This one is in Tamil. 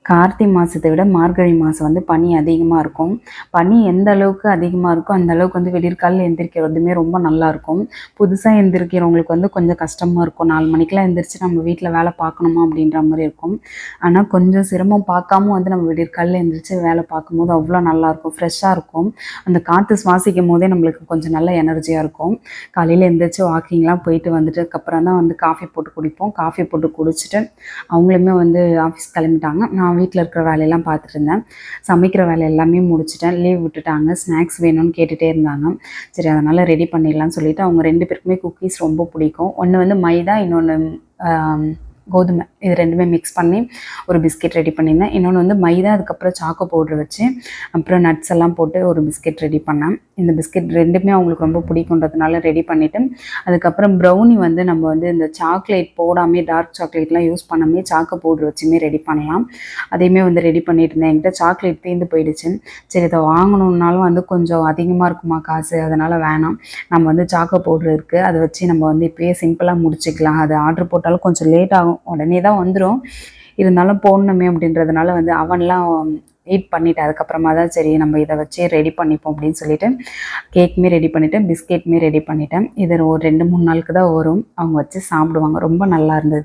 கார்த்திகை மாதத்தை விட மார்கழி மாதம் வந்து பனி அதிகமாக இருக்கும். பனி எந்த அளவுக்கு அதிகமாக இருக்கோ அந்த அளவுக்கு வந்து விடியற்காலையில் எந்திரிக்கிறதுமே ரொம்ப நல்லாயிருக்கும். புதுசாக எந்திரிக்கிறவங்களுக்கு வந்து கொஞ்சம் கஷ்டமாக இருக்கும். 4 மணிக்கெலாம் எந்திரிச்சு நம்ம வீட்டில் வேலை பார்க்கணுமா அப்படின்ற மாதிரி இருக்கும். ஆனால் கொஞ்சம் சிரமம் பார்க்காம வந்து நம்ம விடியற்காலையில் எந்திரிச்சு வேலை பார்க்கும்போது அவ்வளோ நல்லாயிருக்கும், ஃப்ரெஷ்ஷாக இருக்கும். அந்த காற்று சுவாசிக்கும் போதே நம்மளுக்கு கொஞ்சம் நல்ல எனர்ஜியாக இருக்கும். காலையில் எந்திரிச்சு வாக்கிங்லாம் போயிட்டு வந்துட்டுக்கப்புறம் தான் வந்து காஃபி போட்டு குடிப்போம். காஃபி போட்டு குடிச்சிட்டு அவங்களுமே வந்து ஆஃபீஸ் கிளம்பிட்டாங்க. நான் வீட்டில் இருக்கிற வேலையெல்லாம் பார்த்துட்டு இருந்தேன். சமைக்கிற வேலை எல்லாமே முடிச்சிட்டேன். லீவ் விட்டுட்டாங்க. ஸ்நாக்ஸ் வேணும்னு கேட்டுகிட்டே இருந்தாங்க. சரி அதனால் ரெடி பண்ணிடலான்னு சொல்லிவிட்டு அவங்க 2 பேருக்குமே குக்கீஸ் ரொம்ப பிடிக்கும். ஒன்று வந்து மைதா, இன்னொன்று கோதுமை, இது 2மே மிக்ஸ் பண்ணி ஒரு பிஸ்கெட் ரெடி பண்ணியிருந்தேன். இன்னொன்று வந்து மைதா, அதுக்கப்புறம் சாக்கோ பவுட்ரு வச்சு அப்புறம் நட்ஸ் எல்லாம் போட்டு ஒரு பிஸ்கெட் ரெடி பண்ணேன். இந்த பிஸ்கெட் 2மே அவங்களுக்கு ரொம்ப பிடிக்குன்றதுனால ரெடி பண்ணிவிட்டு அதுக்கப்புறம் ப்ரௌனி வந்து நம்ம வந்து இந்த சாக்லேட் போடாமே, டார்க் சாக்லேட்லாம் யூஸ் பண்ணாமே சாக்கோ பவுட்ரு வச்சுமே ரெடி பண்ணலாம். அதையுமே வந்து ரெடி பண்ணிட்டு இருந்தேன். என்கிட்ட சாக்லேட் தீர்ந்து போயிடுச்சு. சரி இதை வாங்கணுன்னாலும் வந்து கொஞ்சம் அதிகமாக இருக்குமா காசு, அதனால் வேணாம், நம்ம வந்து சாக்கோ பவுட்ரு இருக்குது, அதை வச்சு நம்ம வந்து இப்போயே சிம்பிளாக முடிச்சிக்கலாம். அது ஆர்டர் போட்டாலும் கொஞ்சம் லேட் ஆகும், உடனே தான் வந்துடும், இருந்தாலும் போடணுமே அப்படின்றதுனால வந்து அவன்லாம் ஹீட் பண்ணிவிட்டு அதுக்கப்புறமா தான் சரி நம்ம இதை வச்சு ரெடி பண்ணிப்போம் அப்படின்னு சொல்லிட்டு கேக்குமே ரெடி பண்ணிவிட்டேன், பிஸ்கெட்டுமே ரெடி பண்ணிட்டேன். இது ஒரு 2-3 நாளுக்கு தான் வரும். அவங்க வச்சு சாப்பிடுவாங்க. ரொம்ப நல்லா இருந்தது.